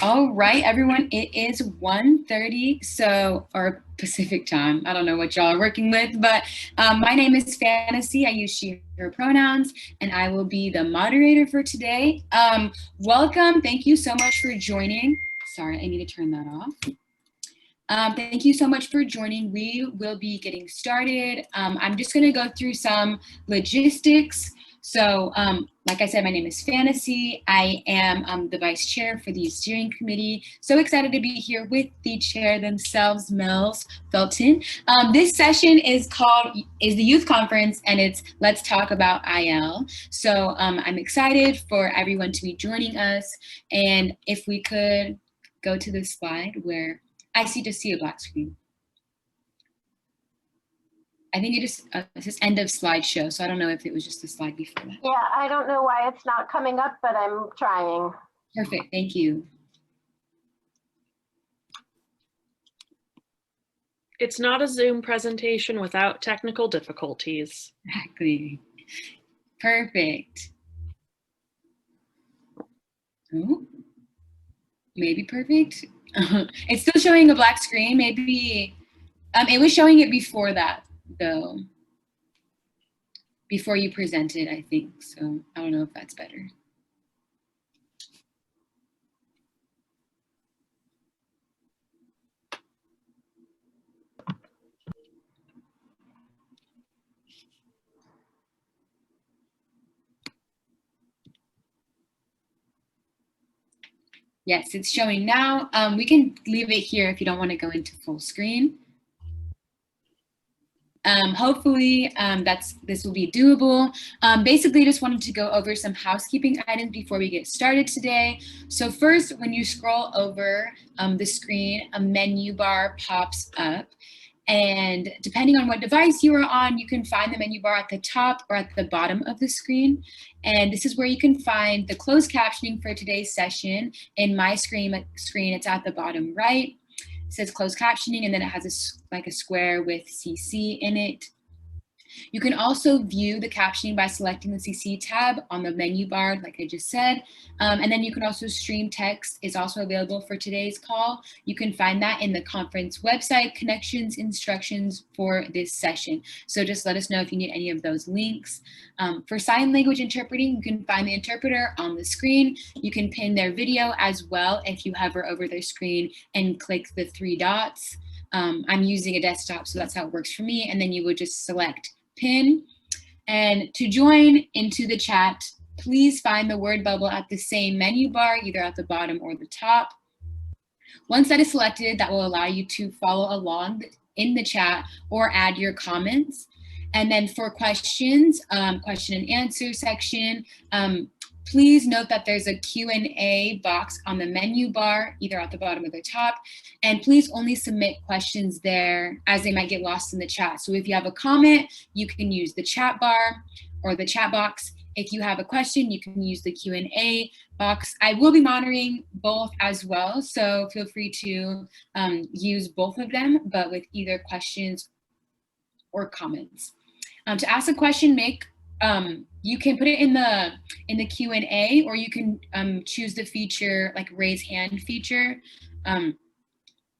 All right, everyone, it is 1:30, so, or Pacific time. I don't know what y'all are working with, but my name is Fantasy. I use she, her pronouns, and I will be the moderator for today. Welcome. Thank you so much for joining. Sorry, I need to turn that off. Thank you so much for joining. We will be getting started. I'm just going to go through some logistics. So, like I said, my name is Fantasy. I am the vice chair for the steering committee. So excited to be here with the chair themselves, Mel's Felton. This session is the youth conference, and it's Let's Talk About IL. So I'm excited for everyone to be joining us. And if we could go to the slide where I just see a black screen. I think it's just end of slideshow, so I don't know if it was just the slide before that. Yeah, I don't know why it's not coming up, but I'm trying. Perfect, thank you. It's not a Zoom presentation without technical difficulties. Exactly. Perfect. Oh, maybe perfect. It's still showing a black screen. Maybe it was showing it before that, though. Before you presented, I think. So I don't know if that's better. Yes, it's showing now. We can leave it here if you don't want to go into full screen. Hopefully this will be doable. Basically, just wanted to go over some housekeeping items before we get started today. So first, when you scroll over the screen, a menu bar pops up. And depending on what device you are on, you can find the menu bar at the top or at the bottom of the screen. And this is where you can find the closed captioning for today's session. In my screen, it's at the bottom right. It says closed captioning, and then it has a square with CC in it. You can also view the captioning by selecting the CC tab on the menu bar, like I just said. And then you can also stream text is also available for today's call. You can find that in the conference website, connections, instructions for this session. So just let us know if you need any of those links. For sign language interpreting, you can find the interpreter on the screen. You can pin their video as well if you hover over their screen and click the 3 dots. I'm using a desktop, so that's how it works for me. And then you would just select pin. And to join into the chat, please find the word bubble at the same menu bar, either at the bottom or the top. Once that is selected, that will allow you to follow along in the chat or add your comments. And then for questions, question and answer section, please note that there's a Q&A box on the menu bar, either at the bottom or the top. And please only submit questions there, as they might get lost in the chat. So if you have a comment, you can use the chat bar or the chat box. If you have a question, you can use the Q&A box. I will be monitoring both as well, so feel free to use both of them, but with either questions or comments. To ask a question, you can put it in the Q&A, or you can choose the feature, like raise hand feature.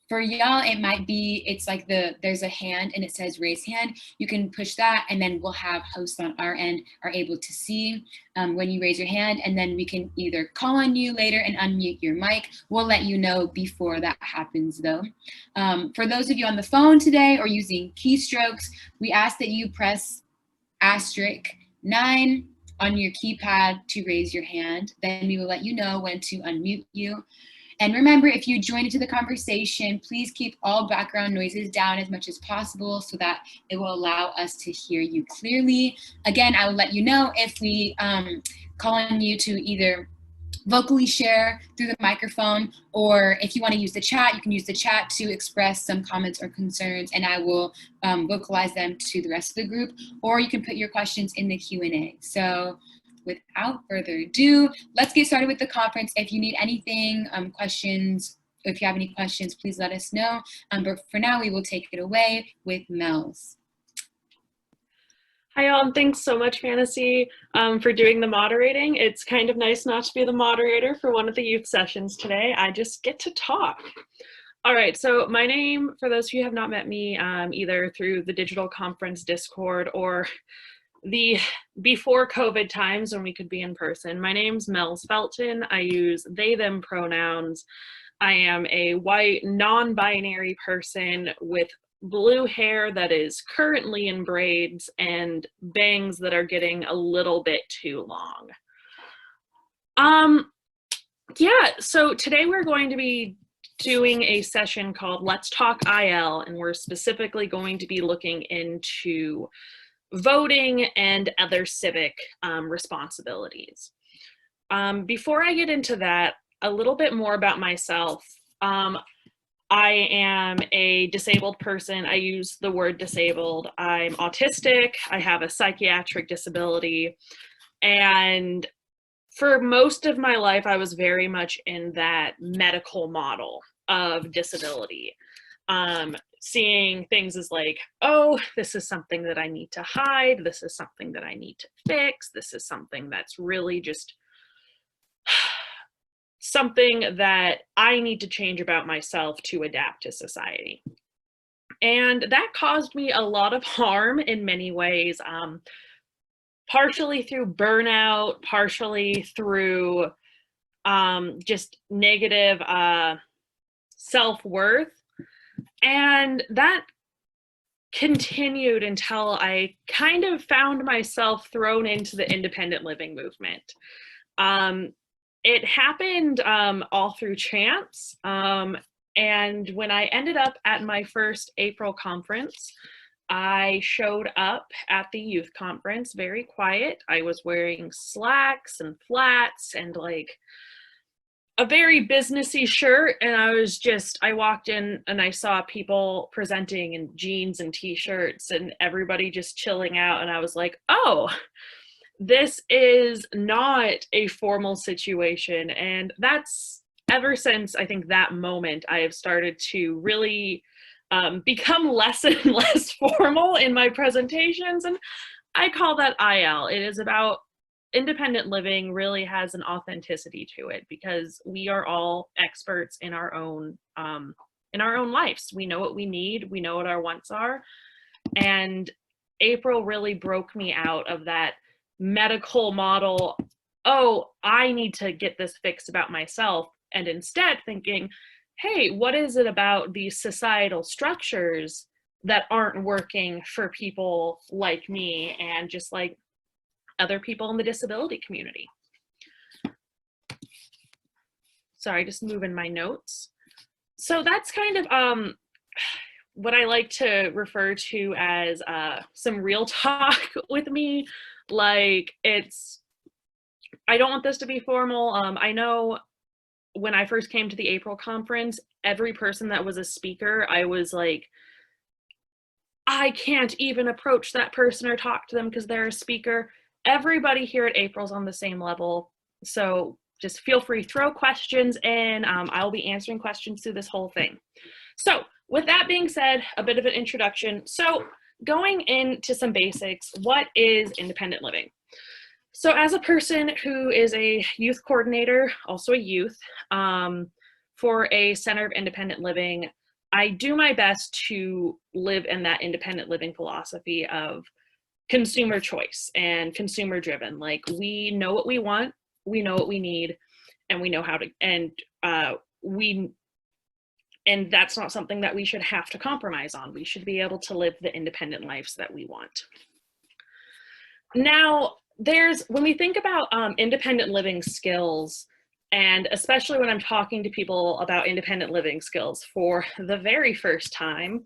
For y'all, it might be, it's like there's a hand and it says raise hand. You can push that, and then we'll have hosts on our end are able to see when you raise your hand, and then we can either call on you later and unmute your mic. We'll let you know before that happens though. For those of you on the phone today or using keystrokes, we ask that you press *9 on your keypad to raise your hand. Then we will let you know when to unmute you. And remember, if you join into the conversation, please keep all background noises down as much as possible so that it will allow us to hear you clearly. Again, I will let you know if we call on you to either vocally share through the microphone, or if you want to use the chat, you can use the chat to express some comments or concerns, and I will vocalize them to the rest of the group, or you can put your questions in the Q&A. So without further ado, let's get started with the conference. If you need anything, questions, if you have any questions, please let us know. But for now, we will take it away with Mel's. Hi, all, and thanks so much, Fantasy, for doing the moderating. It's kind of nice not to be the moderator for one of the youth sessions today. I just get to talk. All right, so my name, for those of you who have not met me, either through the digital conference Discord or the before COVID times when we could be in person, my name's Mel Felton. I use they, them pronouns. I am a white, non-binary person with blue hair that is currently in braids and bangs that are getting a little bit too long. Yeah, so today we're going to be doing a session called Let's Talk IL, and we're specifically going to be looking into voting and other civic responsibilities. Before I get into that, a little bit more about myself. I am a disabled person. I use the word disabled. I'm autistic. I have a psychiatric disability. And for most of my life, I was very much in that medical model of disability. Seeing things as like, oh, this is something that I need to hide. This is something that I need to fix. This is something that's really just something that I need to change about myself to adapt to society. And that caused me a lot of harm in many ways, partially through burnout, partially through just negative self-worth. And that continued until I kind of found myself thrown into the independent living movement. It happened all through chance. And when I ended up at my first April conference, I showed up at the youth conference very quiet. I was wearing slacks and flats and like a very businessy shirt. And I walked in and I saw people presenting in jeans and t-shirts and everybody just chilling out. And I was like, oh, this is not a formal situation. And that's ever since I think that moment, I have started to really become less and less formal in my presentations. And I call that IL. It is about independent living really has an authenticity to it because we are all experts in our own lives. We know what we need. We know what our wants are. And April really broke me out of that medical model, oh, I need to get this fixed about myself, and instead thinking, hey, what is it about these societal structures that aren't working for people like me and just like other people in the disability community? Sorry, just moving my notes. So that's kind of what I like to refer to as some real talk with me. Like I don't want this to be formal. I know when I first came to the April conference, every person that was a speaker, I was like, I can't even approach that person or talk to them because they're a speaker. Everybody here at April's on the same level. So just feel free, throw questions in. I'll be answering questions through this whole thing. So with that being said, a bit of an introduction. So going into some basics, what is independent living? So as a person who is a youth coordinator, also a youth, for a center of independent living, I do my best to live in that independent living philosophy of consumer choice and consumer driven. Like we know what we want, we know what we need, and we know how to, and that's not something that we should have to compromise on. We should be able to live the independent lives that we want. Now, when we think about independent living skills, and especially when I'm talking to people about independent living skills for the very first time,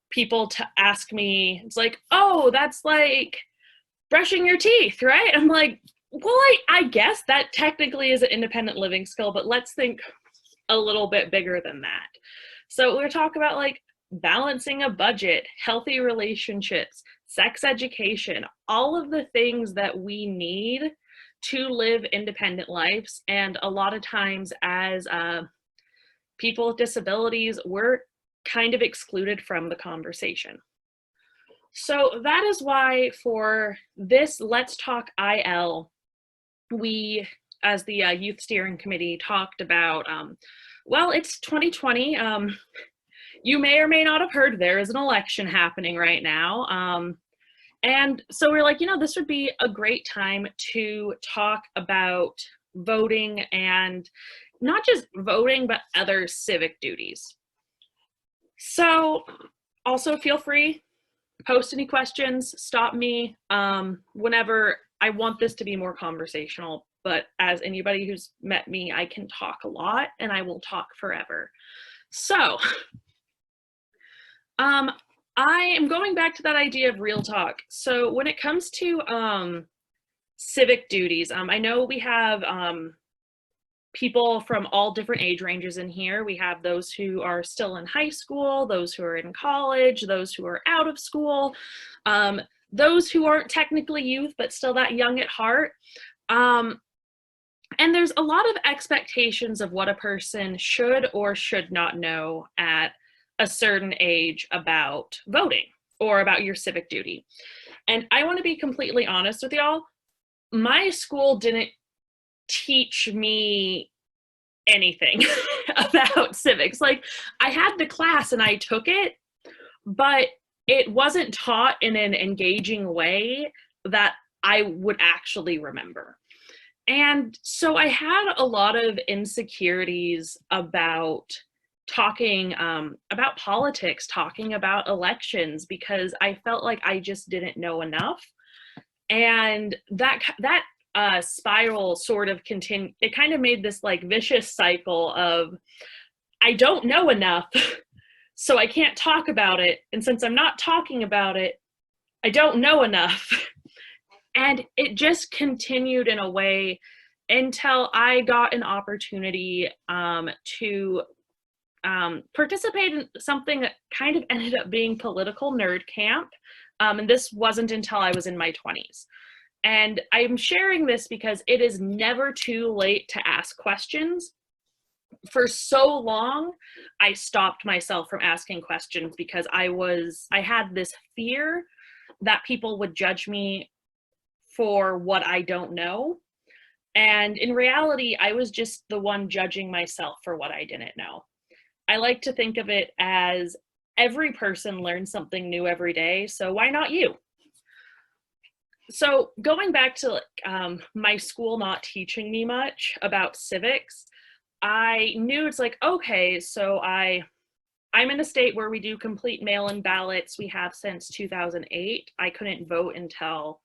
people ask me, it's like, oh, that's like brushing your teeth, right? I'm like, well, I guess that technically is an independent living skill, but let's think a little bit bigger than that. So we're talking about like balancing a budget, healthy relationships, sex education, all of the things that we need to live independent lives. And a lot of times as people with disabilities, we're kind of excluded from the conversation. So that is why for this Let's Talk IL, we, as the Youth Steering Committee, talked about, well, it's 2020. You may or may not have heard there is an election happening right now. And so we're like, this would be a great time to talk about voting, and not just voting, but other civic duties. So also feel free, post any questions, stop me whenever. I want this to be more conversational, but as anybody who's met me, I can talk a lot and I will talk forever. So I am going back to that idea of real talk. So when it comes to civic duties, I know we have people from all different age ranges in here. We have those who are still in high school, those who are in college, those who are out of school, those who aren't technically youth, but still that young at heart. And there's a lot of expectations of what a person should or should not know at a certain age about voting or about your civic duty. And I want to be completely honest with y'all. My school didn't teach me anything about civics. Like, I had the class and I took it, but it wasn't taught in an engaging way that I would actually remember. And so I had a lot of insecurities about talking about politics, talking about elections, because I felt like I just didn't know enough. And that spiral sort of continued. It kind of made this like vicious cycle of, I don't know enough, so I can't talk about it. And since I'm not talking about it, I don't know enough. And it just continued in a way until I got an opportunity to participate in something that kind of ended up being political nerd camp. And this wasn't until I was in my 20s. And I'm sharing this because it is never too late to ask questions. For so long, I stopped myself from asking questions because I had this fear that people would judge me for what I don't know. And in reality, I was just the one judging myself for what I didn't know. I like to think of it as every person learns something new every day, so why not you? So going back to my school not teaching me much about civics, I knew it's like, okay, so I'm in a state where we do complete mail-in ballots. We have since 2008. I couldn't vote until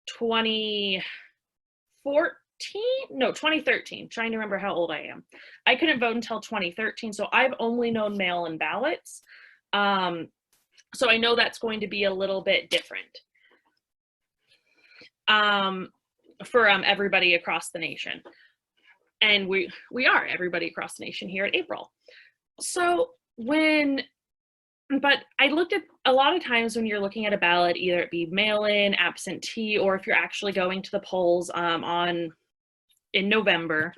2013, trying to remember how old I am. I couldn't vote until 2013, so I've only known mail-in ballots. So I know that's going to be a little bit different for everybody across the nation. And we are everybody across the nation here at April. So but I looked at a lot of times when you're looking at a ballot, either it be mail-in, absentee, or if you're actually going to the polls in November,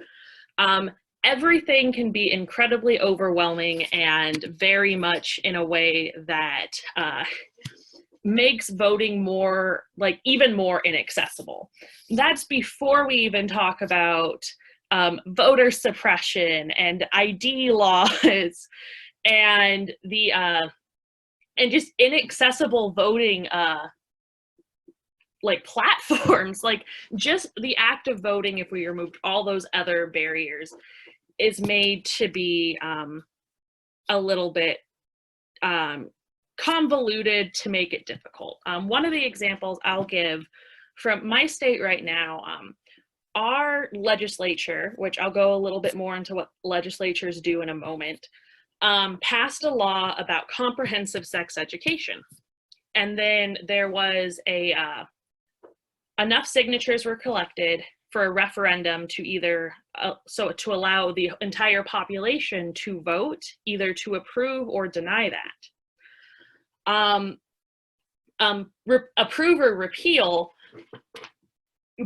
everything can be incredibly overwhelming and very much in a way that makes voting more, like, even more inaccessible. That's before we even talk about voter suppression and ID laws and the and just inaccessible voting like platforms. Like, just the act of voting, if we removed all those other barriers, is made to be a little bit convoluted to make it difficult. One of the examples I'll give from my state right now, our legislature, which I'll go a little bit more into what legislatures do in a moment, passed a law about comprehensive sex education. And then there was enough signatures were collected for a referendum to either, to allow the entire population to vote, either to approve or deny that. Approve or repeal,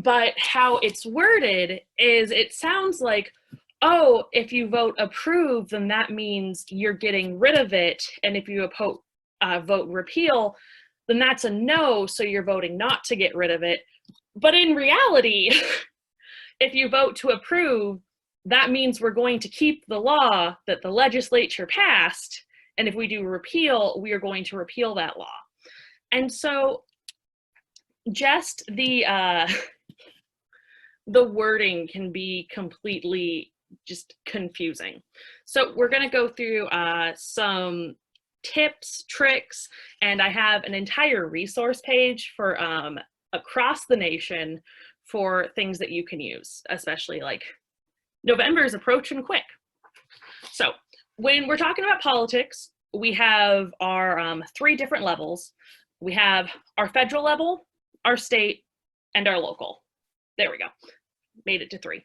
but how it's worded is, it sounds like, oh, if you vote approve, then that means you're getting rid of it. And if you vote repeal, then that's a no, so you're voting not to get rid of it. But in reality, if you vote to approve, that means we're going to keep the law that the legislature passed, and if we do repeal, we are going to repeal that law. And so just the wording can be completely just confusing. So we're going to go through some tips, tricks, and I have an entire resource page for across the nation for things that you can use, especially like November is approaching quick. So when we're talking about politics, we have our 3 different levels. We have our federal level, our state, and our local. There we go. Made it to 3.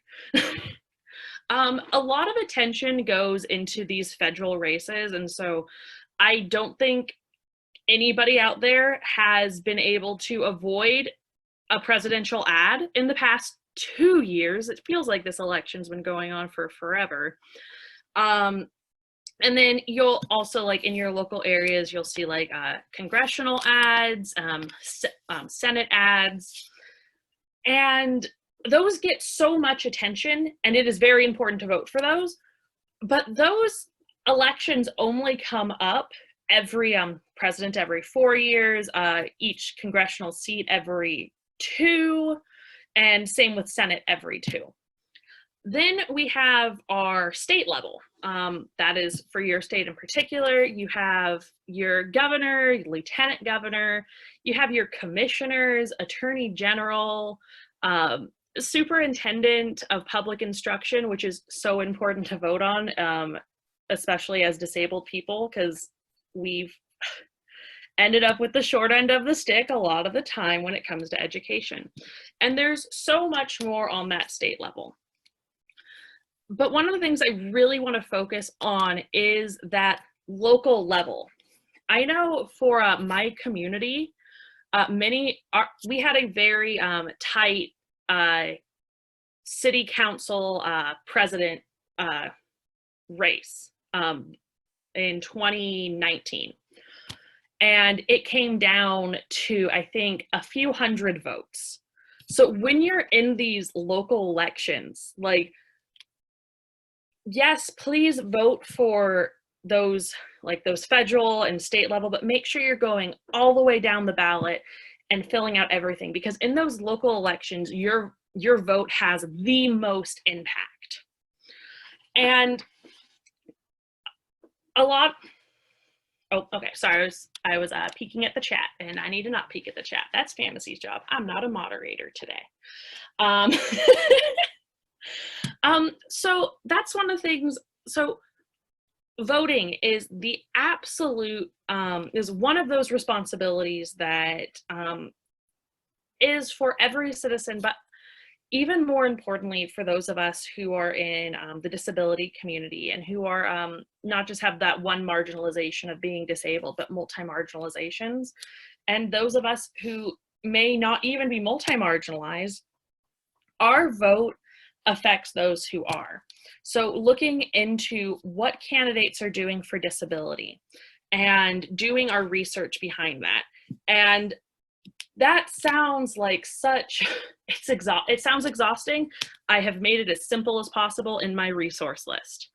A lot of attention goes into these federal races, and so I don't think anybody out there has been able to avoid a presidential ad in the past 2 years. It feels like this election's been going on for forever. And then you'll also, like in your local areas, you'll see like congressional ads, Senate ads, and those get so much attention, and it is very important to vote for those. But those elections only come up every president every 4 years, each congressional seat every 2, and same with Senate every 2. Then we have our state level. That is for your state in particular. You have your governor, your lieutenant governor, you have your commissioners, attorney general, superintendent of public instruction, which is so important to vote on, especially as disabled people, because we've ended up with the short end of the stick a lot of the time when it comes to education. And there's so much more on that state level. But one of the things I really want to focus on is that local level. I know for my community, we had a very tight city council president race in 2019. And it came down to, I think, a few hundred votes. So when you're in these local elections, like, yes, please vote for those, like those federal and state level, but make sure you're going all the way down the ballot and filling out everything, because in those local elections, your vote has the most impact. And a lot, oh, okay, sorry, I was peeking at the chat, and I need to not peek at the chat. That's Fantasy's job. I'm not a moderator today. So that's one of the things. So voting is the absolute, is one of those responsibilities that is for every citizen, but even more importantly for those of us who are in the disability community and who are not just have that one marginalization of being disabled, but multi-marginalizations. And those of us who may not even be multi-marginalized, our vote affects those who are. So looking into what candidates are doing for disability and doing our research behind that. And that sounds like such, it sounds exhausting. I have made it as simple as possible in my resource list.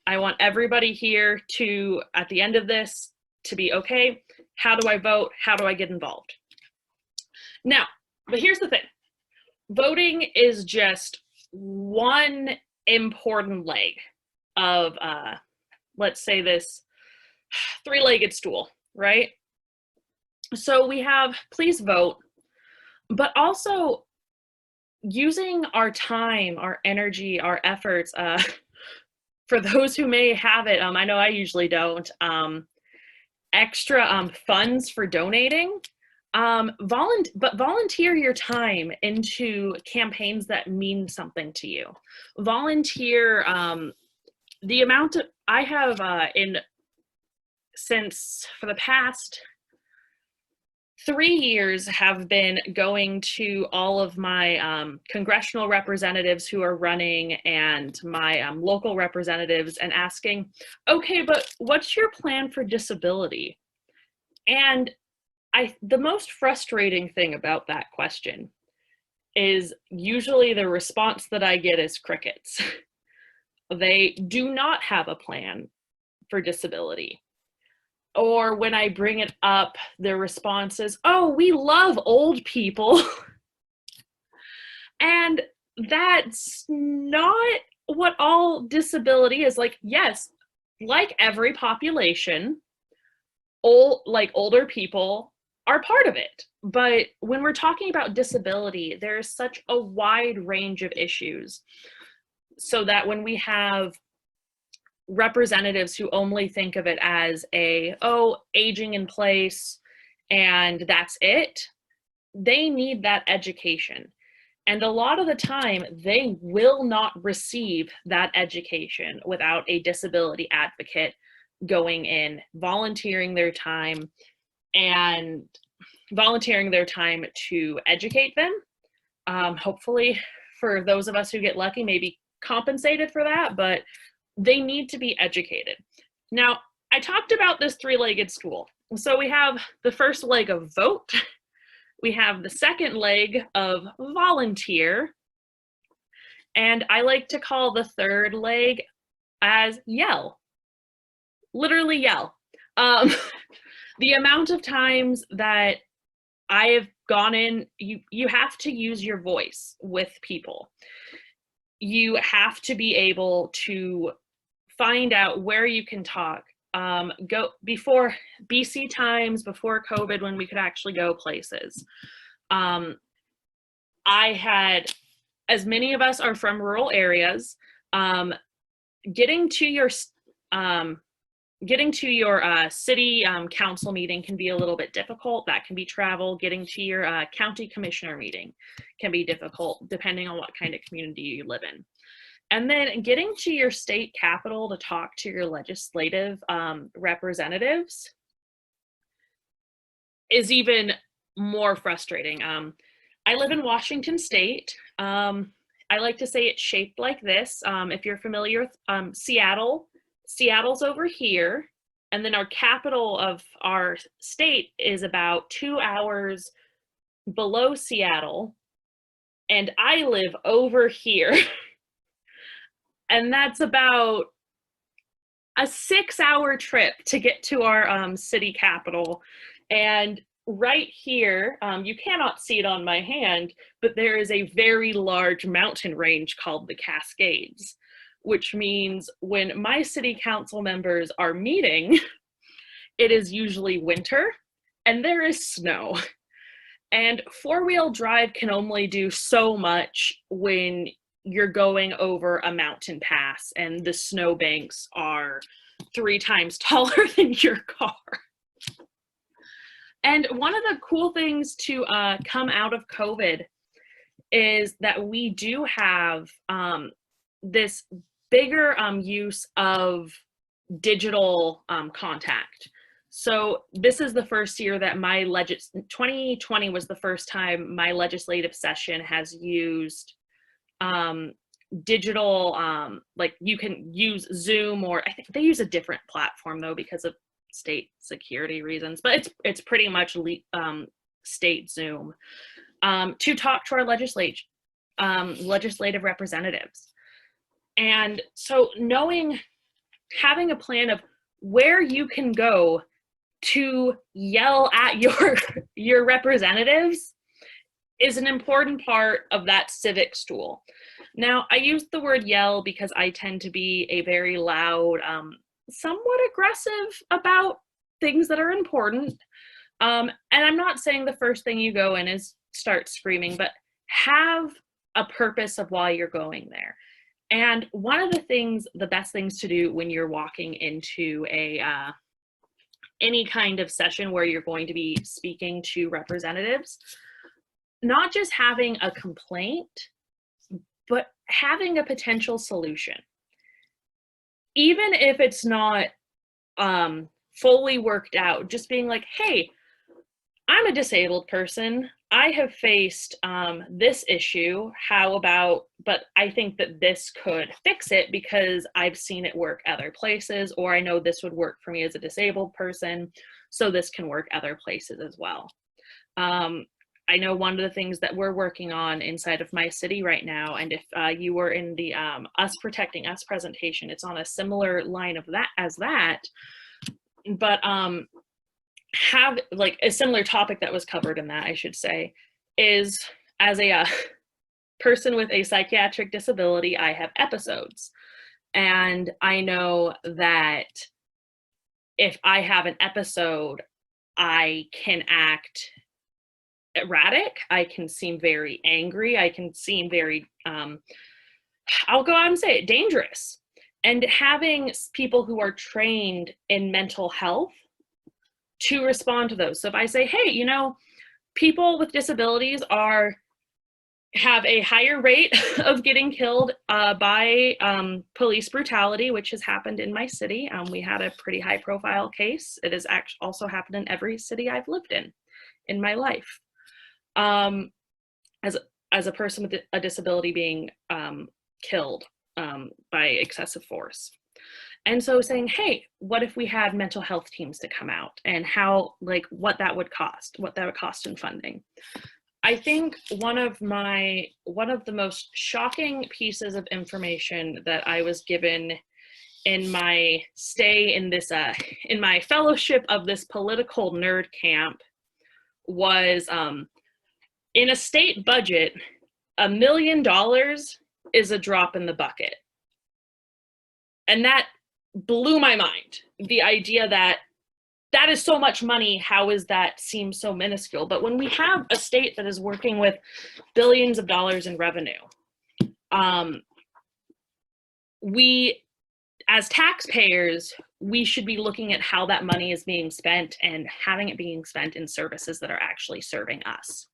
I want everybody here to, at the end of this, to be okay, how do I vote? How do I get involved? Now, but here's the thing. Voting is just one important leg of, let's say this, 3-legged stool, right? So we have please vote, but also using our time, our energy, our efforts, for those who may have it, I know I usually don't, extra funds for donating, but volunteer your time into campaigns that mean something to you. Volunteer the amount of, I have since for the past 3 years have been going to all of my congressional representatives who are running and my local representatives and asking, okay, but what's your plan for disability? And the most frustrating thing about that question is usually the response that I get is crickets. They do not have a plan for disability. Or when I bring it up, their response is, oh, we love old people. And that's not what all disability is. Like, yes, like every population, older people are part of it. But when we're talking about disability, there's such a wide range of issues. So that when we have representatives who only think of it as aging in place and that's it, they need that education. And a lot of the time, they will not receive that education without a disability advocate going in, volunteering their time to educate them. Hopefully, for those of us who get lucky, maybe compensated for that, but they need to be educated. Now, I talked about this three-legged stool. So we have the first leg of vote, we have the second leg of volunteer, and I like to call the third leg as yell. Literally yell. The amount of times that I have gone in, you have to use your voice with people. You have to be able to find out where you can talk. Go before BC times, before COVID, when we could actually go places. I had, as many of us are from rural areas, getting to your city council meeting can be a little bit difficult. That can be travel. Getting to your county commissioner meeting can be difficult depending on what kind of community you live in. And then getting to your state capital to talk to your legislative representatives is even more frustrating. I live in Washington State. I like to say it's shaped like this. If you're familiar with Seattle, Seattle's over here, and then our capital of our state is about 2 hours below Seattle, and I live over here. And that's about a 6-hour trip to get to our city capital. And right here, you cannot see it on my hand, but there is a very large mountain range called the Cascades, which means when my city council members are meeting, it is usually winter and there is snow. And four-wheel drive can only do so much when you're going over a mountain pass and the snowbanks are 3 times taller than your car. And one of the cool things to come out of COVID is that we do have this bigger use of digital contact. So this is the first year that 2020 was the first time my legislative session has used digital, like you can use Zoom, or I think they use a different platform though because of state security reasons, but it's pretty much state Zoom to talk to our legislative representatives. And so having a plan of where you can go to yell at your representatives is an important part of that civic stool. Now, I use the word yell because I tend to be a very loud, somewhat aggressive about things that are important. And I'm not saying the first thing you go in is start screaming, but have a purpose of why you're going there. And one of the best things to do when you're walking into any kind of session where you're going to be speaking to representatives, not just having a complaint, but having a potential solution. Even if it's not fully worked out, just being like, hey, I'm a disabled person. I have faced this issue. But I think that this could fix it because I've seen it work other places, or I know this would work for me as a disabled person. so this can work other places as well. I know one of the things that we're working on inside of my city right now, and if you were in the Us Protecting Us presentation, it's on a similar line of that, but have like a similar topic that was covered in that, I should say, is as a person with a psychiatric disability, I have episodes. And I know that if I have an episode, I can act erratic, I can seem very angry, I can seem very, I'll go out and say it, dangerous. And having people who are trained in mental health to respond to those. So if I say, hey, you know, people with disabilities have a higher rate of getting killed by police brutality, which has happened in my city. We had a pretty high profile case. It has actually also happened in every city I've lived in my life. As a person with a disability being killed by excessive force. And so saying, hey, what if we had mental health teams to come out, and how, like, what that would cost in funding. I think one of the most shocking pieces of information that I was given in my stay in this, in my fellowship of this political nerd camp was, in a state budget, $1 million is a drop in the bucket. And that blew my mind. The idea that is so much money, how is that seem so minuscule? But when we have a state that is working with billions of dollars in revenue, we, as taxpayers, we should be looking at how that money is being spent and having it being spent in services that are actually serving us.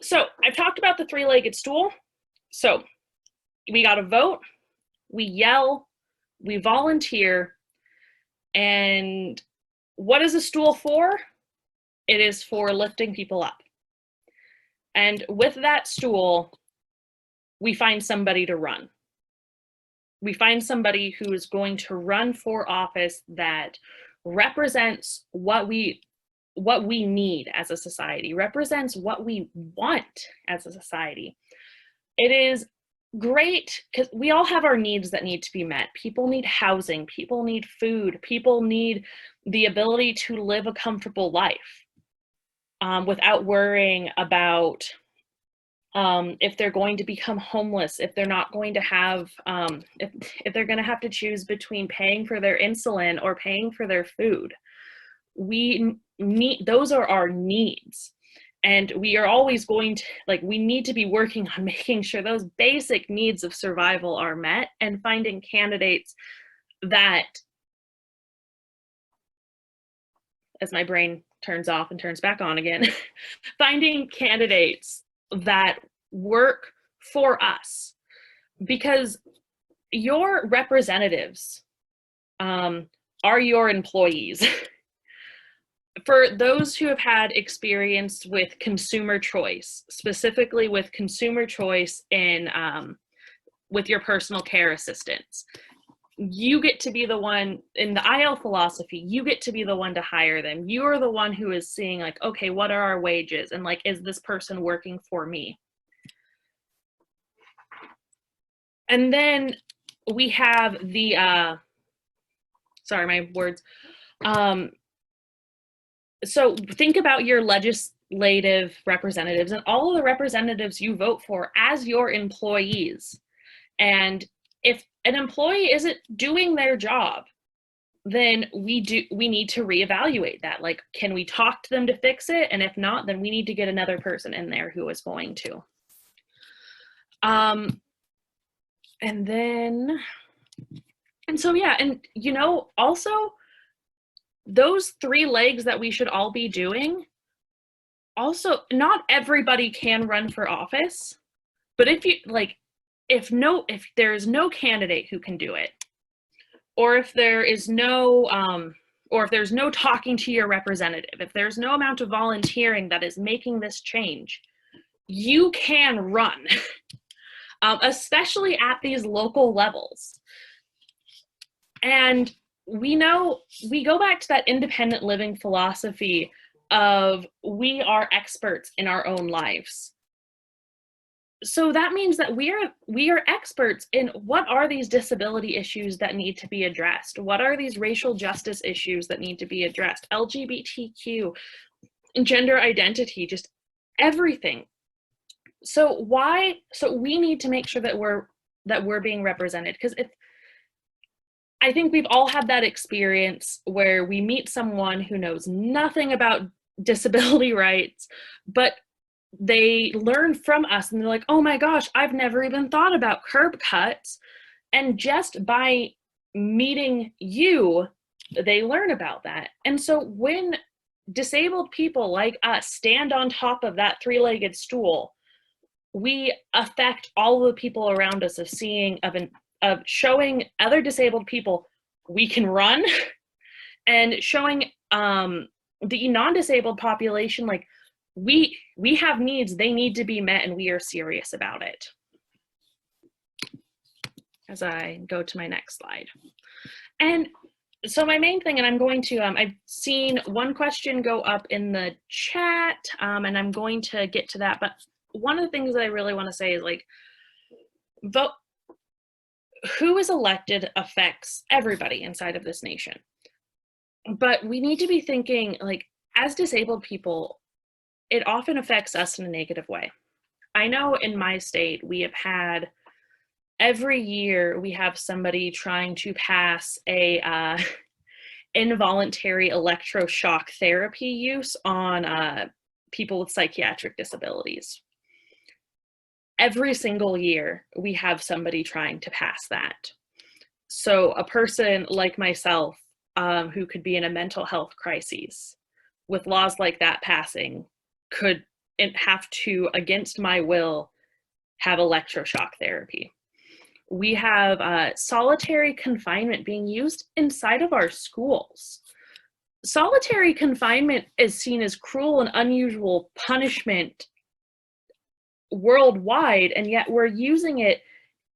So I've talked about the three-legged stool. So we got to vote, we yell, we volunteer, and what is a stool for? It is for lifting people up. And with that stool, we find somebody to run. We find somebody who is going to run for office that represents what we need as a society, represents what we want as a society. It is great because we all have our needs that need to be met. People need housing, people need food, people need the ability to live a comfortable life without worrying about if they're going to become homeless, if they're not going to have, if they're going to have to choose between paying for their insulin or paying for their food. Those are our needs. And we are always going to, we need to be working on making sure those basic needs of survival are met, and finding candidates that, as my brain turns off and turns back on again, finding candidates that work for us, because your representatives are your employees. For those who have had experience with consumer choice, specifically with consumer choice in with your personal care assistants, you get to be the one in the IL philosophy, you get to be the one to hire them. You are the one who is seeing okay, what are our wages? And is this person working for me? And then we have the, sorry, my words. So think about your legislative representatives and all of the representatives you vote for as your employees. And if an employee isn't doing their job, then we need to reevaluate that. Can we talk to them to fix it? And if not, then we need to get another person in there who is going to. Also, those three legs that we should all be doing, also, not everybody can run for office, but if there's no candidate who can do it, or if there's no talking to your representative, if there's no amount of volunteering that is making this change, you can run, especially at these local levels. And we go back to that independent living philosophy of we are experts in our own lives. So that means that we are experts in what are these disability issues that need to be addressed? What are these racial justice issues that need to be addressed? LGBTQ, gender identity, just everything. So we need to make sure that we're being represented, because I think we've all had that experience where we meet someone who knows nothing about disability rights, but they learn from us and they're like, oh my gosh, I've never even thought about curb cuts. And just by meeting you, they learn about that. And so when disabled people like us stand on top of that three-legged stool, we affect all the people around us of showing other disabled people we can run, and showing the non-disabled population like we have needs, they need to be met, and we are serious about it. As I go to my next slide. And so my main thing, and I'm going to, I've seen one question go up in the chat, and I'm going to get to that, but one of the things that I really want to say is like, vote, who is elected affects everybody inside of this nation. But we need to be thinking, like, as disabled people, it often affects us in a negative way. I know in my state, we have had, every year we have somebody trying to pass a involuntary electroshock therapy use on people with psychiatric disabilities. Every single year we have somebody trying to pass that. So a person like myself, who could be in a mental health crisis, with laws like that passing, could have to, against my will, have electroshock therapy. We have solitary confinement being used inside of our schools. Solitary confinement is seen as cruel and unusual punishment worldwide, and yet we're using it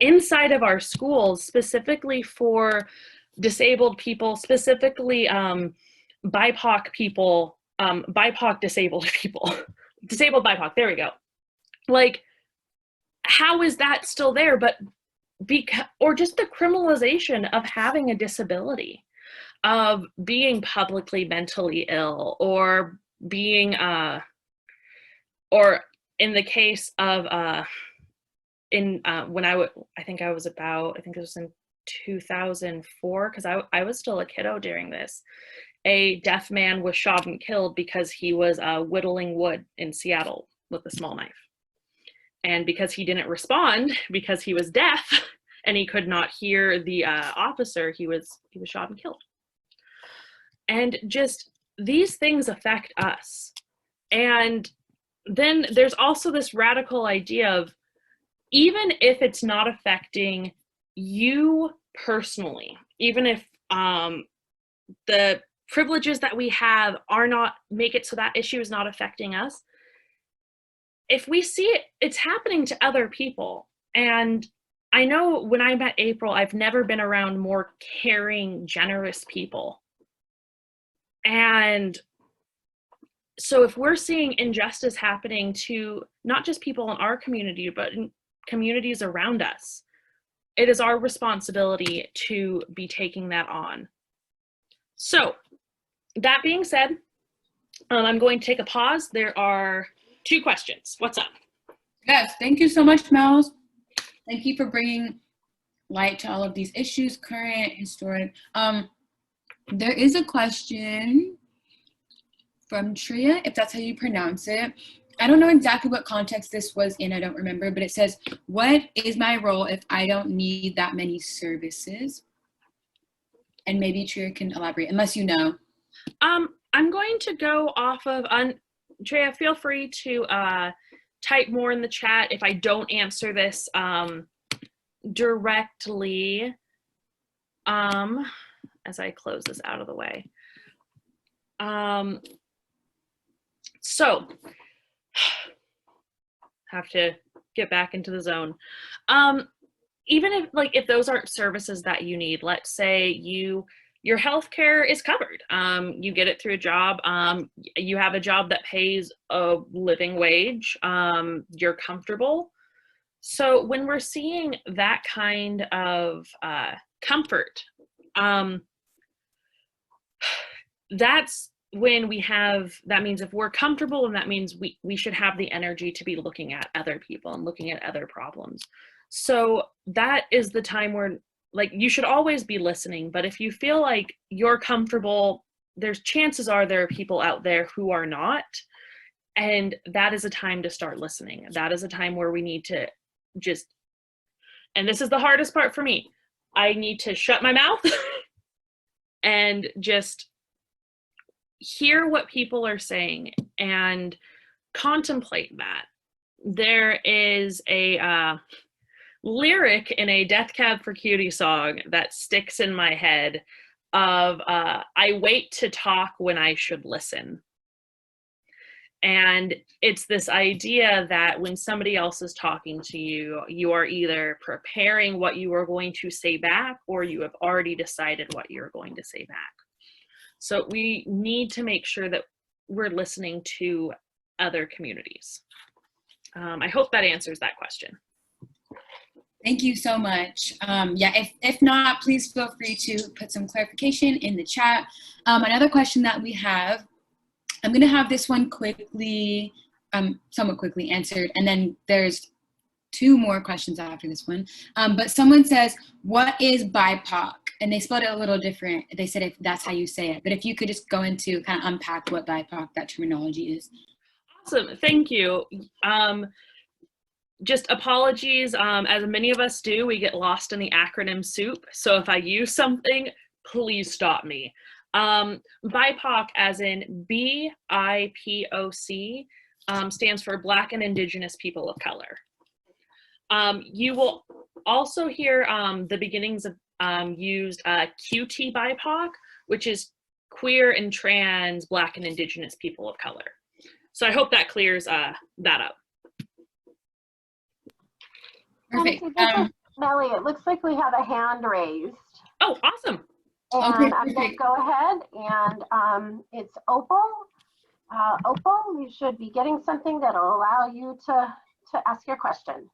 inside of our schools specifically for disabled people, specifically BIPOC people, BIPOC disabled people, disabled BIPOC, there we go. Like, how is that still there? But or just the criminalization of having a disability, of being publicly mentally ill, or being, or in the case of, when I think it was in 2004, because I was still a kiddo during this, a deaf man was shot and killed because he was whittling wood in Seattle with a small knife. And because he didn't respond, because he was deaf and he could not hear the officer, he was shot and killed. And just these things affect us. And then there's also this radical idea of, even if it's not affecting you personally, even if the privileges that we have make it so that issue is not affecting us, if we see it, it's happening to other people. And I know when I met April, I've never been around more caring, generous people. And so if we're seeing injustice happening to not just people in our community, but in communities around us, it is our responsibility to be taking that on. So that being said, I'm going to take a pause. There are 2 questions. What's up? Yes, thank you so much, Mels. Thank you for bringing light to all of these issues, current, historic. There is a question from Tria, if that's how you pronounce it. I don't know exactly what context this was in, I don't remember, but it says, what is my role if I don't need that many services? And maybe Tria can elaborate, unless you know. I'm going to go off of, Tria, feel free to type more in the chat if I don't answer this directly, as I close this out of the way. So, have to get back into the zone. Even if those aren't services that you need, let's say you your health care is covered. You get it through a job. You have a job that pays a living wage. You're comfortable. So when we're seeing that kind of comfort, that's when we have, that means if we're comfortable, and that means we should have the energy to be looking at other people and looking at other problems. So that is the time where, like, you should always be listening, but if you feel like you're comfortable, there's chances are there are people out there who are not, and that is a time to start listening. That is a time where we need to just, and this is the hardest part for me, I need to shut my mouth and just hear what people are saying and contemplate that. There is a lyric in a Death Cab for Cutie song that sticks in my head of I wait to talk when I should listen. And it's this idea that when somebody else is talking to you, you are either preparing what you are going to say back, or you have already decided what you're going to say back. So we need to make sure that we're listening to other communities. I hope that answers that question. Thank you so much. Yeah, if not, please feel free to put some clarification in the chat. Another question that we have, I'm gonna have this one quickly, somewhat quickly answered, and then there's 2 more questions after this one. But someone says, what is BIPOC? And they spelled it a little different. They said if that's how you say it, but if you could just go into kind of unpack what BIPOC, that terminology is. Awesome, thank you. Just apologies, as many of us do, we get lost in the acronym soup. So if I use something, please stop me. BIPOC, as in BIPOC, stands for Black and Indigenous People of Color. You will also hear the beginnings of used QT BIPOC, which is queer and trans Black and Indigenous people of color. So I hope that clears that up. Perfect. Melly, it looks like we have a hand raised. Oh, awesome. And Okay, I'm going to go ahead and it's Opal. Opal, you should be getting something that'll allow you to ask your question.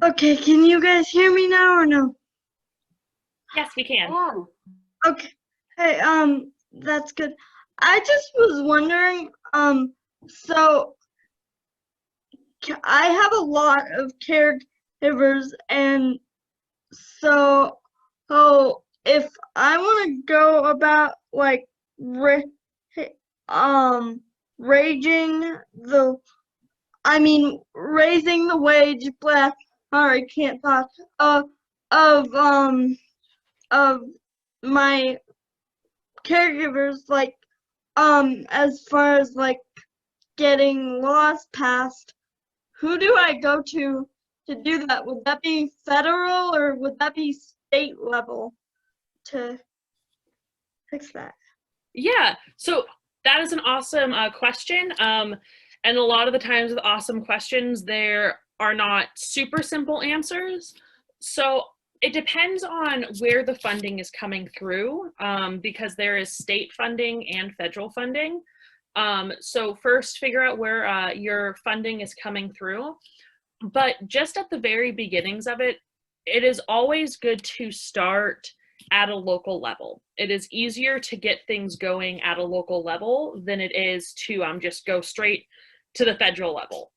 Okay, can you guys hear me now or no? Yes, we can. Dan, Okay, hey, that's good. I just was wondering, so I have a lot of caregivers, and so if I want to go about like raising the wage, I can't talk, of my caregivers, like as far as like getting laws passed, who do I go to do that? Would that be federal or would that be state level to fix that? Yeah, so that is an awesome question. And a lot of the times with awesome questions, there are not super simple answers. So it depends on where the funding is coming through, because there is state funding and federal funding. So first figure out where your funding is coming through. But just at the very beginnings of it, it is always good to start at a local level. It is easier to get things going at a local level than it is to just go straight to the federal level.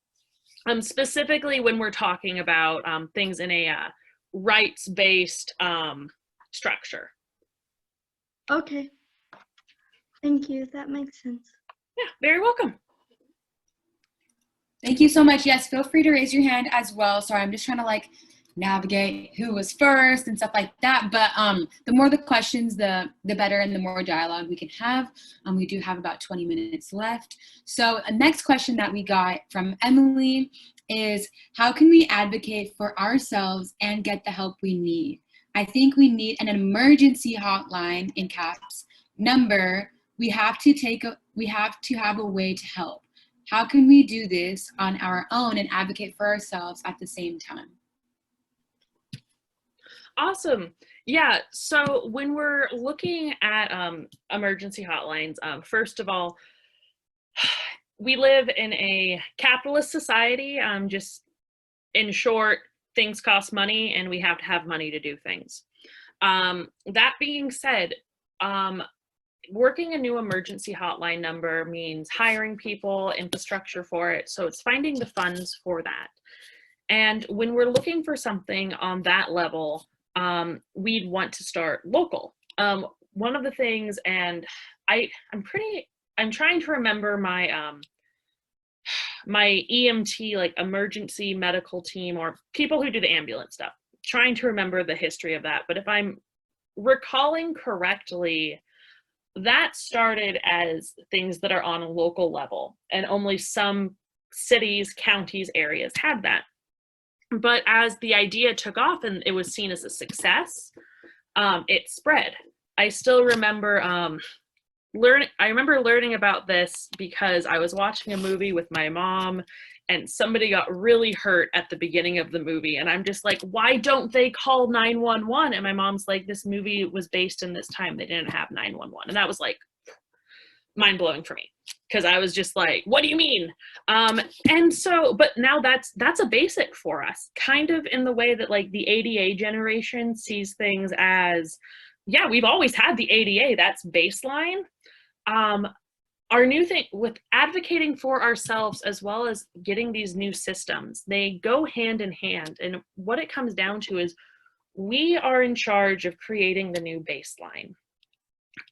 Specifically when we're talking about things in a rights-based structure. Okay. Thank you. That makes sense. Yeah, very welcome. Thank you so much. Yes, feel free to raise your hand as well. Sorry, I'm just trying to like navigate who was first and stuff like that. But the more the questions, the better, and the more dialogue we can have. We do have about 20 minutes left. So a next question that we got from Emily is, how can we advocate for ourselves and get the help we need? I think we need an emergency hotline, in caps, number. We have to have a way to help. How can we do this on our own and advocate for ourselves at the same time? Awesome. Yeah. So when we're looking at emergency hotlines, first of all, we live in a capitalist society. Just in short, things cost money and we have to have money to do things. That being said, working a new emergency hotline number means hiring people, infrastructure for it. So it's finding the funds for that. And when we're looking for something on that level, we'd want to start local. One of the things, and I'm trying to remember my my EMT, like emergency medical team, or people who do the ambulance stuff, trying to remember the history of that. But if I'm recalling correctly, that started as things that are on a local level, and only some cities, counties, areas had that. But as the idea took off and it was seen as a success, it spread. I still remember learning about this because I was watching a movie with my mom and somebody got really hurt at the beginning of the movie. And I'm just like, why don't they call 911? And my mom's like, this movie was based in this time. They didn't have 911. And that was like mind blowing for me, because I was just like, what do you mean? And so, but now that's a basic for us, kind of in the way that like the ADA generation sees things as, yeah, we've always had the ADA, that's baseline. Our new thing with advocating for ourselves as well as getting these new systems, they go hand in hand. And what it comes down to is we are in charge of creating the new baseline.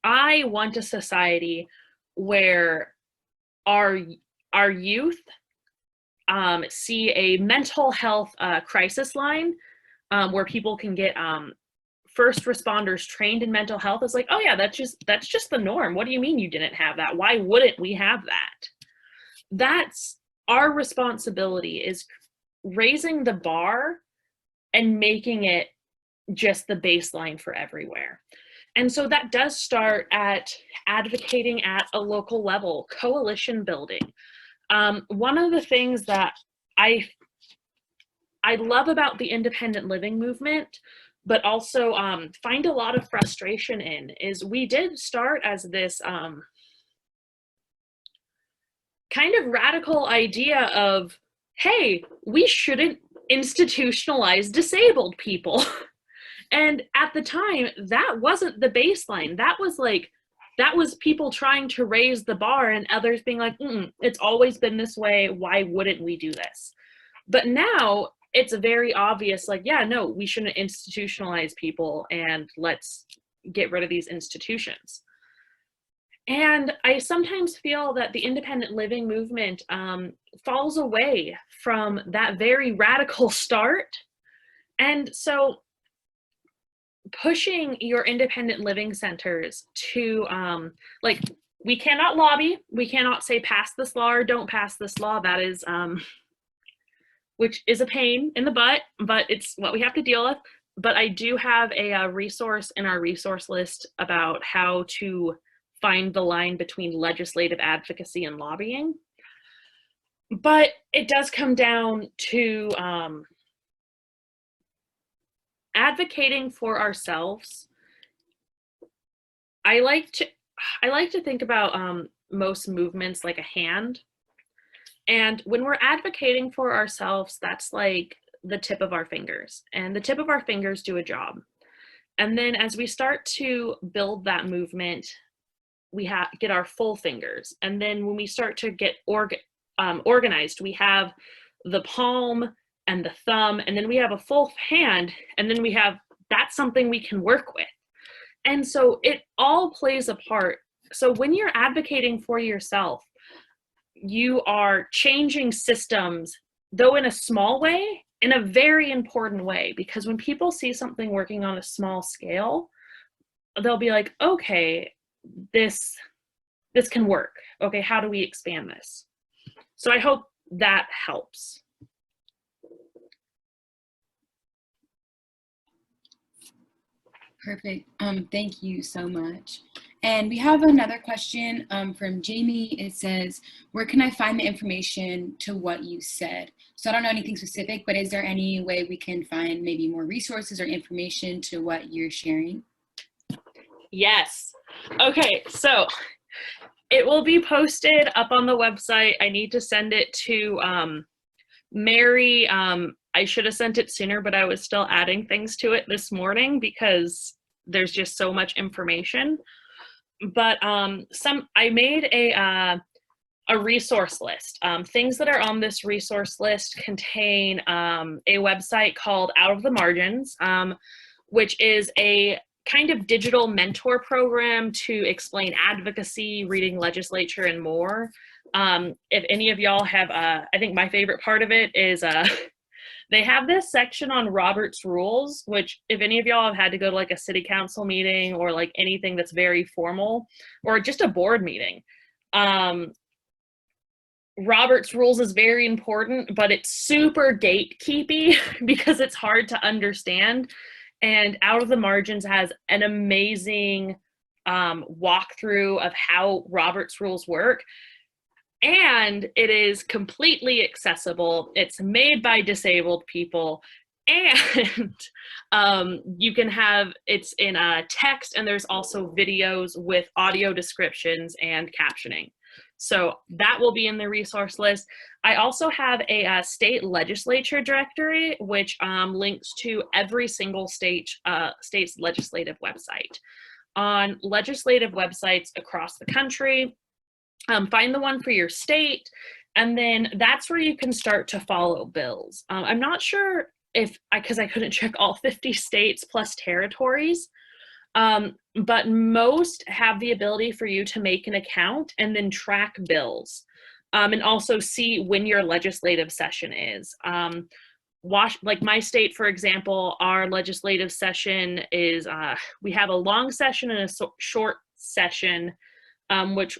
I want a society where our youth see a mental health crisis line where people can get first responders trained in mental health. Is like, oh yeah, that's just the norm. What do you mean you didn't have that? Why wouldn't we have that? That's our responsibility, is raising the bar and making it just the baseline for everywhere. And so that does start at advocating at a local level, coalition building. One of the things that I love about the independent living movement, but also find a lot of frustration in, is we did start as this kind of radical idea of, hey, we shouldn't institutionalize disabled people. And at the time, that wasn't the baseline. That was people trying to raise the bar and others being like, it's always been this way. Why wouldn't we do this? But now it's very obvious, like, yeah, no, we shouldn't institutionalize people and let's get rid of these institutions. And I sometimes feel that the independent living movement falls away from that very radical start. And so pushing your independent living centers to, like, we cannot lobby, we cannot say pass this law or don't pass this law. That is, which is a pain in the butt, but it's what we have to deal with. But I do have a resource in our resource list about how to find the line between legislative advocacy and lobbying. But it does come down to advocating for ourselves. I like to think about most movements like a hand. And when we're advocating for ourselves, that's like the tip of our fingers, and the tip of our fingers do a job. And then as we start to build that movement, we get our full fingers. And then when we start to get organized, we have the palm and the thumb, and then we have a full hand, and then that's something we can work with. And so it all plays a part. So when you're advocating for yourself, you are changing systems, though in a small way, in a very important way, because when people see something working on a small scale, they'll be like, okay, this can work. Okay, how do we expand this? So I hope that helps. Perfect. Thank you so much. And we have another question from Jamie. It says, where can I find the information to what you said? So I don't know anything specific, but is there any way we can find maybe more resources or information to what you're sharing? Yes. Okay, so it will be posted up on the website. I need to send it to Mary. I should have sent it sooner, but I was still adding things to it this morning because there's just so much information. But I made a resource list. Things that are on this resource list contain a website called Out of the Margins, which is a kind of digital mentor program to explain advocacy, reading legislature, and more. If any of y'all have, I think my favorite part of it is they have this section on Robert's Rules, which if any of y'all have had to go to like a city council meeting or like anything that's very formal or just a board meeting, Robert's Rules is very important, but it's super gatekeepy because it's hard to understand. And Out of the Margins has an amazing walkthrough of how Robert's Rules work. And it is completely accessible. It's made by disabled people. And you can have, it's in text, and there's also videos with audio descriptions and captioning. So that will be in the resource list. I also have a state legislature directory, which links to every single state's legislative website. On legislative websites across the country, find the one for your state, and then that's where you can start to follow bills. I'm not sure if, because I couldn't check all 50 states plus territories, but most have the ability for you to make an account and then track bills, and also see when your legislative session is. Like my state, for example, our legislative session is, we have a long session and a short session, which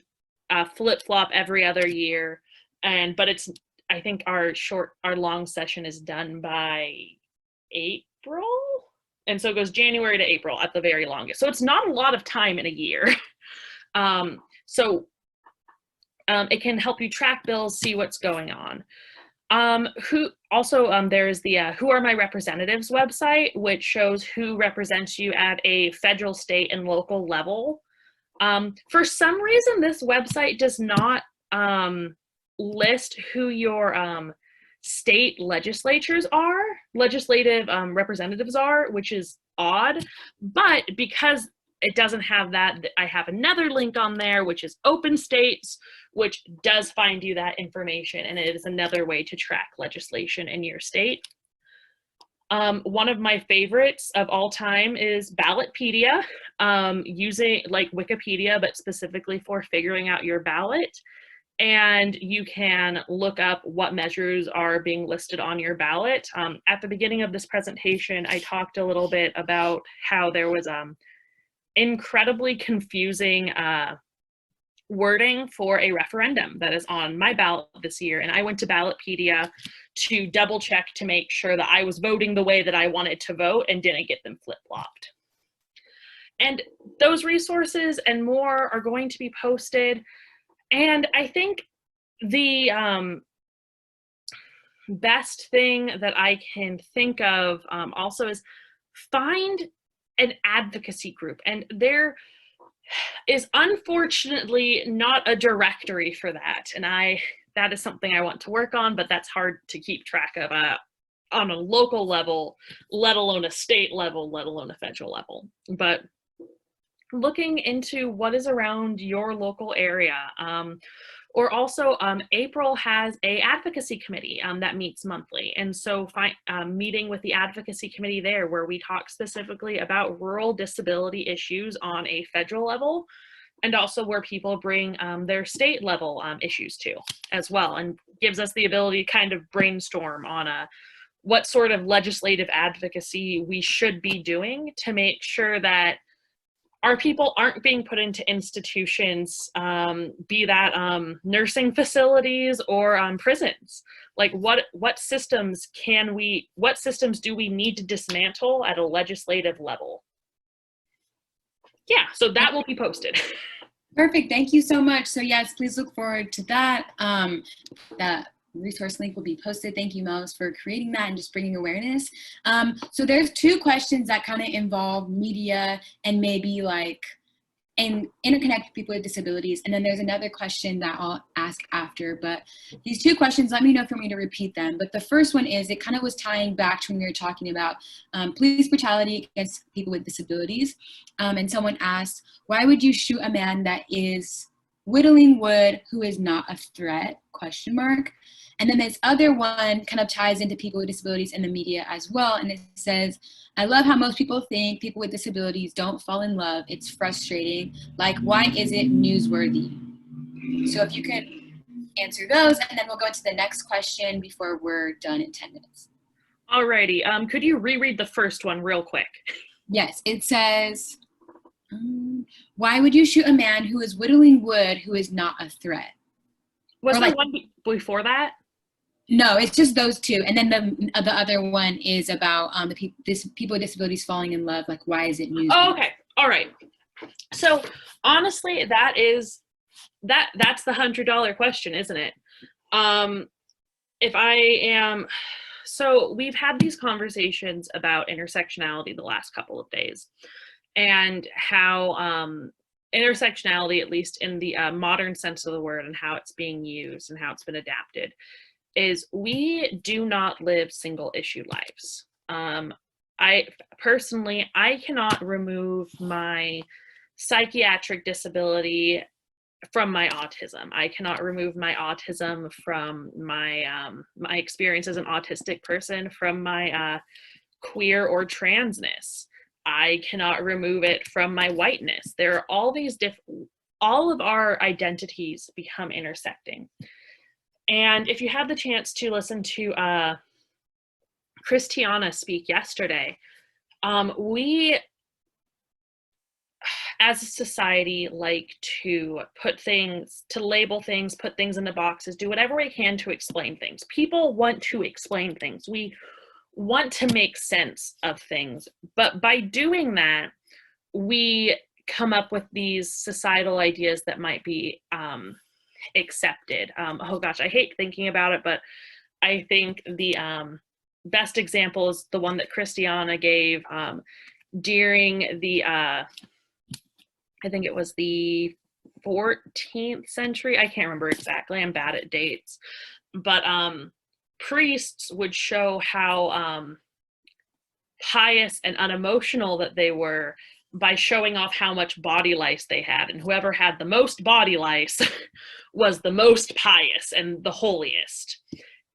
flip-flop every other year. But it's, I think our long session is done by April. And so it goes January to April at the very longest. So it's not a lot of time in a year. It can help you track bills, see what's going on. There's the Who Are My Representatives website, which shows who represents you at a federal, state, and local level. For some reason, this website does not list who your state legislative representatives are, which is odd. But because it doesn't have that, I have another link on there, which is Open States, which does find you that information, and it is another way to track legislation in your state. One of my favorites of all time is Ballotpedia, using like Wikipedia, but specifically for figuring out your ballot. And you can look up what measures are being listed on your ballot. At the beginning of this presentation, I talked a little bit about how there was incredibly confusing wording for a referendum that is on my ballot this year. And I went to Ballotpedia to double check to make sure that I was voting the way that I wanted to vote and didn't get them flip-flopped. And those resources and more are going to be posted. And I think the best thing that I can think of also is find an advocacy group. And there is unfortunately not a directory for that. And that is something I want to work on, but that's hard to keep track of on a local level, let alone a state level, let alone a federal level. But looking into what is around your local area. Or also, April has a advocacy committee that meets monthly. And so meeting with the advocacy committee there, where we talk specifically about rural disability issues on a federal level, and also where people bring their state level issues to as well, and gives us the ability to kind of brainstorm on what sort of legislative advocacy we should be doing to make sure that our people aren't being put into institutions, be that nursing facilities or prisons. Like what systems do we need to dismantle at a legislative level? Yeah, so that will be posted. Perfect. Thank you so much. So yes, please look forward to that. That resource link will be posted. Thank you, Mels, for creating that and just bringing awareness. So there's 2 questions that kind of involve media and maybe like and interconnect people with disabilities. And then there's another question that I'll ask after, but these 2 questions, let me know for me to repeat them. But the first one is, it kind of was tying back to when we were talking about police brutality against people with disabilities. And someone asked, why would you shoot a man that is whittling wood who is not a threat, question mark. And then this other one kind of ties into people with disabilities in the media as well. And it says, I love how most people think people with disabilities don't fall in love. It's frustrating. Like, why is it newsworthy? So if you could answer those, and then we'll go into the next question before we're done in 10 minutes. Alrighty, could you reread the first one real quick? Yes, it says, why would you shoot a man who is whittling wood who is not a threat? Was Or there like- one before that? No, it's just those 2. And then the other one is about people with disabilities falling in love. Like, why is it newsworthy? Oh, okay. All right. So honestly, that's the $100 question, isn't it? So we've had these conversations about intersectionality the last couple of days, and how intersectionality, at least in the modern sense of the word, and how it's being used and how it's been adapted, is we do not live single issue lives. I cannot remove my psychiatric disability from my autism. I cannot remove my autism from my my experience as an autistic person from my queer or transness. I cannot remove it from my whiteness. There are all these all of our identities become intersecting. And if you had the chance to listen to Christiana speak yesterday, we as a society like to label things, put things into boxes, do whatever we can to explain things. People want to explain things. We want to make sense of things. But by doing that, we come up with these societal ideas that might be accepted. Oh gosh, I hate thinking about it, but I think the best example is the one that Christiana gave during the I think it was the 14th century. I can't remember exactly. I'm bad at dates. But priests would show how pious and unemotional that they were by showing off how much body lice they had. And whoever had the most body lice was the most pious and the holiest.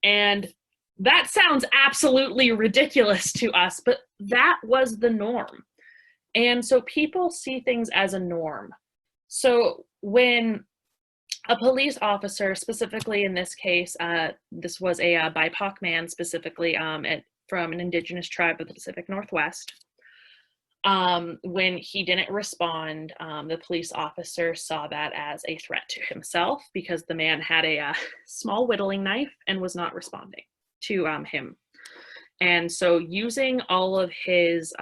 And that sounds absolutely ridiculous to us, but that was the norm. And so people see things as a norm. So when a police officer, specifically in this case, this was a BIPOC man specifically from an indigenous tribe of the Pacific Northwest, when he didn't respond, the police officer saw that as a threat to himself because the man had a small whittling knife and was not responding to him. And so using all of his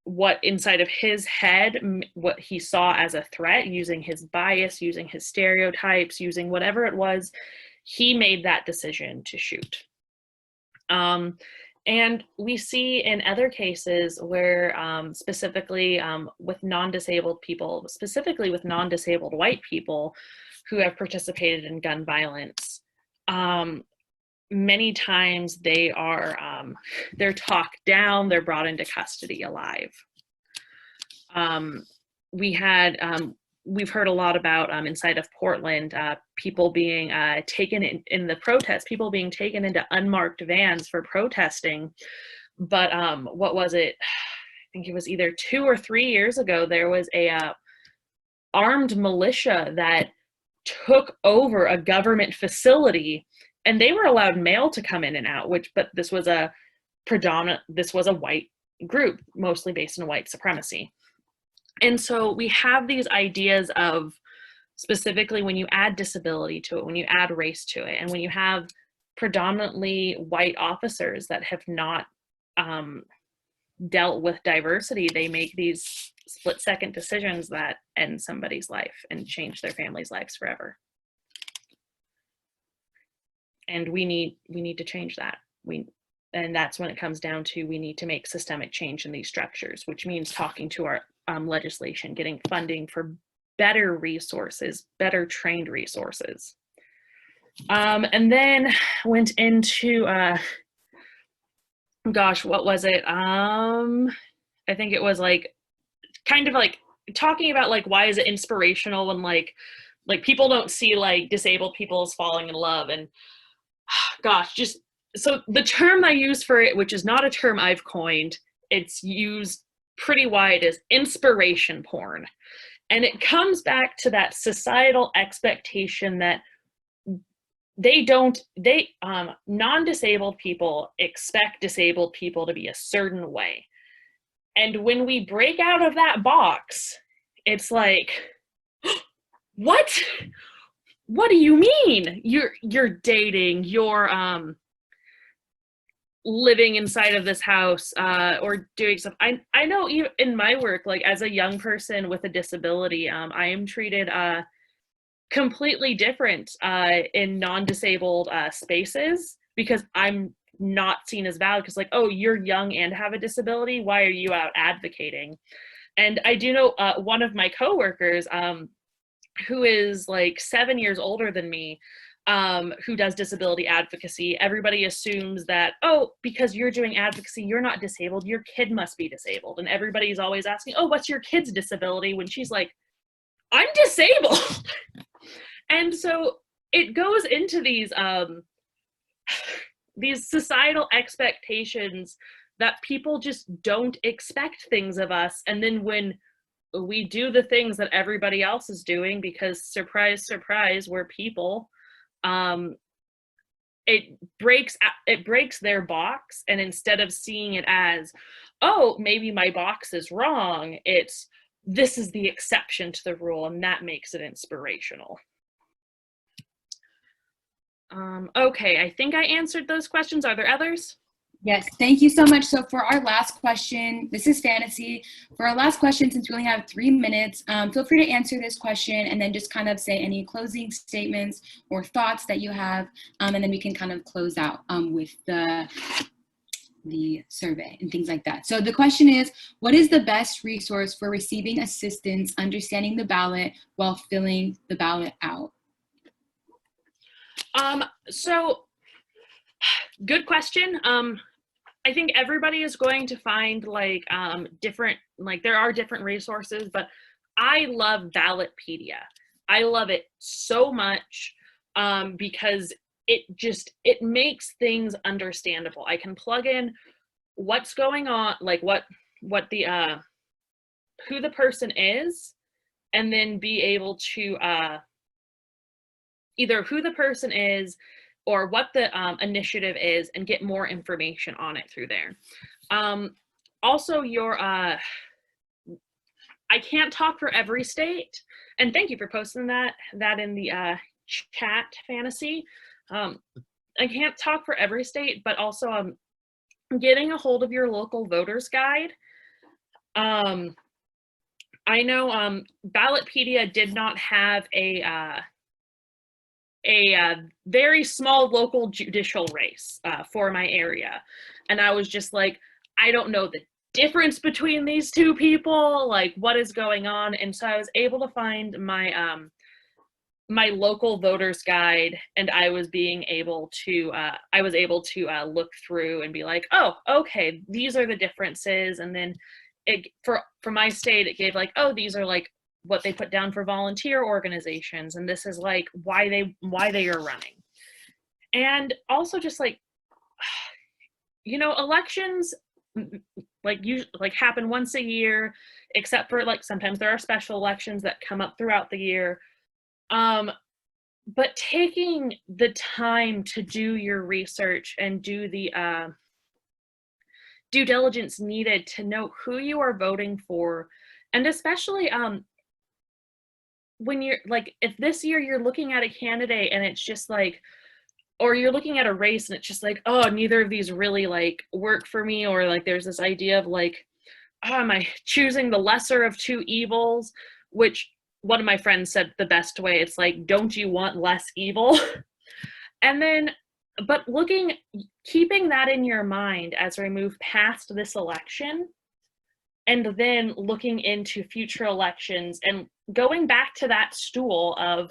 what inside of his head, what he saw as a threat, using his bias, using his stereotypes, using whatever it was, he made that decision to shoot. And we see in other cases where specifically with non-disabled people, specifically with non-disabled white people who have participated in gun violence, many times they are they're talked down, they're brought into custody alive. We've heard a lot about inside of Portland, people being taken in the protests, people being taken into unmarked vans for protesting. But what was it? I think it was either 2 or 3 years ago, there was a armed militia that took over a government facility, and they were allowed mail to come in and out, but this was a white group, mostly based on white supremacy. And so we have these ideas of, specifically when you add disability to it, when you add race to it, and when you have predominantly white officers that have not dealt with diversity, they make these split-second decisions that end somebody's life and change their family's lives forever. And we need to change that. And that's when it comes down to, we need to make systemic change in these structures, which means talking to our legislation, getting funding for better resources, better trained resources. And then went into, gosh, what was it? I think it was like, kind of like talking about like, why is it inspirational when like people don't see like disabled people as falling in love, and gosh, just, so the term I use for it, which is not a term I've coined, it's used pretty wide, is inspiration porn. And it comes back to that societal expectation that non-disabled people expect disabled people to be a certain way. And when we break out of that box, it's like, what? What do you mean? You're dating, you're living inside of this house, or doing stuff. I know even in my work, like as a young person with a disability, I am treated completely different in non-disabled spaces, because I'm not seen as valid, because like, oh, you're young and have a disability, why are you out advocating? And I do know one of my coworkers, who is like 7 years older than me, who does disability advocacy. Everybody assumes that, oh, because you're doing advocacy, you're not disabled, your kid must be disabled. And everybody's always asking, oh, what's your kid's disability? When she's like, I'm disabled. And so it goes into these societal expectations that people just don't expect things of us. And then when we do the things that everybody else is doing, because surprise, surprise, we're people, it breaks their box. And instead of seeing it as, oh, maybe my box is wrong, it's, this is the exception to the rule, and that makes it inspirational. Okay, I think I answered those questions. Are there others? Yes, thank you so much. So for our last question, this is Fantasy. For our last question, since we only have 3 minutes, feel free to answer this question and then just kind of say any closing statements or thoughts that you have, and then we can kind of close out with the survey and things like that. So the question is, what is the best resource for receiving assistance understanding the ballot while filling the ballot out? So good question. I think everybody is going to find like different, like there are different resources, but I love Ballotpedia. I love it so much because it makes things understandable. I can plug in what's going on, like what the who the person is, and then be able to either who the person is or what the initiative is, and get more information on it through there. Also, I can't talk for every state, and thank you for posting that in the chat, Fantasy. I can't talk for every state, but also getting a hold of your local voters guide. I know Ballotpedia did not have a very small local judicial race for my area. And I was just like, I don't know the difference between these two people, like what is going on? And so I was able to find my my local voters guide, and I was able to look through and be like, oh, okay, these are the differences. And then for my state, it gave like, oh, these are like what they put down for volunteer organizations, and this is like why they are running. And also just like, you know, elections like happen once a year, except for like sometimes there are special elections that come up throughout the year. But taking the time to do your research and do the due diligence needed to know who you are voting for, and especially when you're like, if this year you're looking at a candidate and it's just like, or you're looking at a race and it's just like, oh, neither of these really like work for me, or like there's this idea of like, oh, am I choosing the lesser of two evils? Which one of my friends said the best way, it's like, don't you want less evil? And then, but keeping that in your mind as we move past this election, and then looking into future elections and going back to that stool of,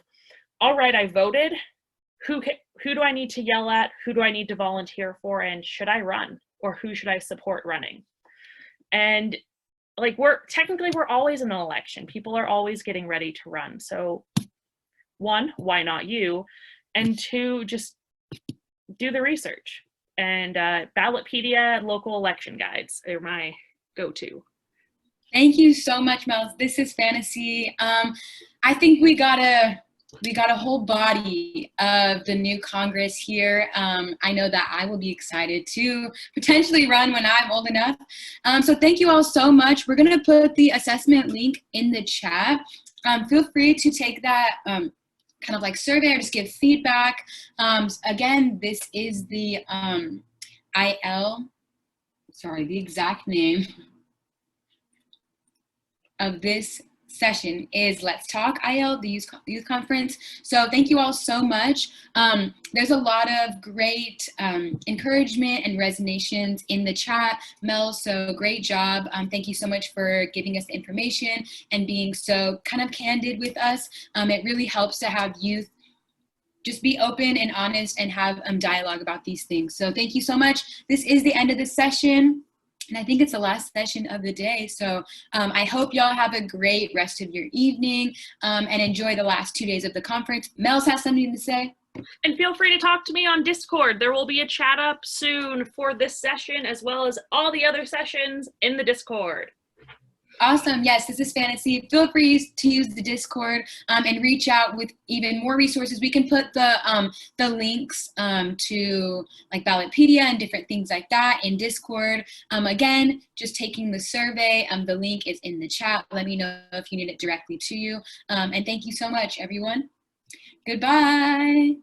all right, I voted, who do I need to yell at? Who do I need to volunteer for? And should I run? Or who should I support running? And like, we're always in an election. People are always getting ready to run. So one, why not you? And two, just do the research. And Ballotpedia, local election guides are my go-to. Thank you so much, Mel. This is fantasy. I think we got a whole body of the new Congress here. I know that I will be excited to potentially run when I'm old enough. So thank you all so much. We're gonna put the assessment link in the chat. Feel free to take that kind of like survey or just give feedback. Again, this is the the exact name of this session is Let's Talk IL, the youth conference. So thank you all so much. There's a lot of great encouragement and resonations in the chat. Mel, so great job. Thank you so much for giving us the information and being so kind of candid with us. It really helps to have youth just be open and honest and have dialogue about these things. So thank you so much. This is the end of the session. And I think it's the last session of the day. So I hope y'all have a great rest of your evening and enjoy the last 2 days of the conference. Mel's has something to say. And feel free to talk to me on Discord. There will be a chat up soon for this session as well as all the other sessions in the Discord. Awesome. Yes, this is fantasy. Feel free to use the Discord and reach out with even more resources. We can put the links to like Ballotpedia and different things like that in Discord. Again, just taking the survey. The link is in the chat. Let me know if you need it directly to you. And thank you so much, everyone. Goodbye.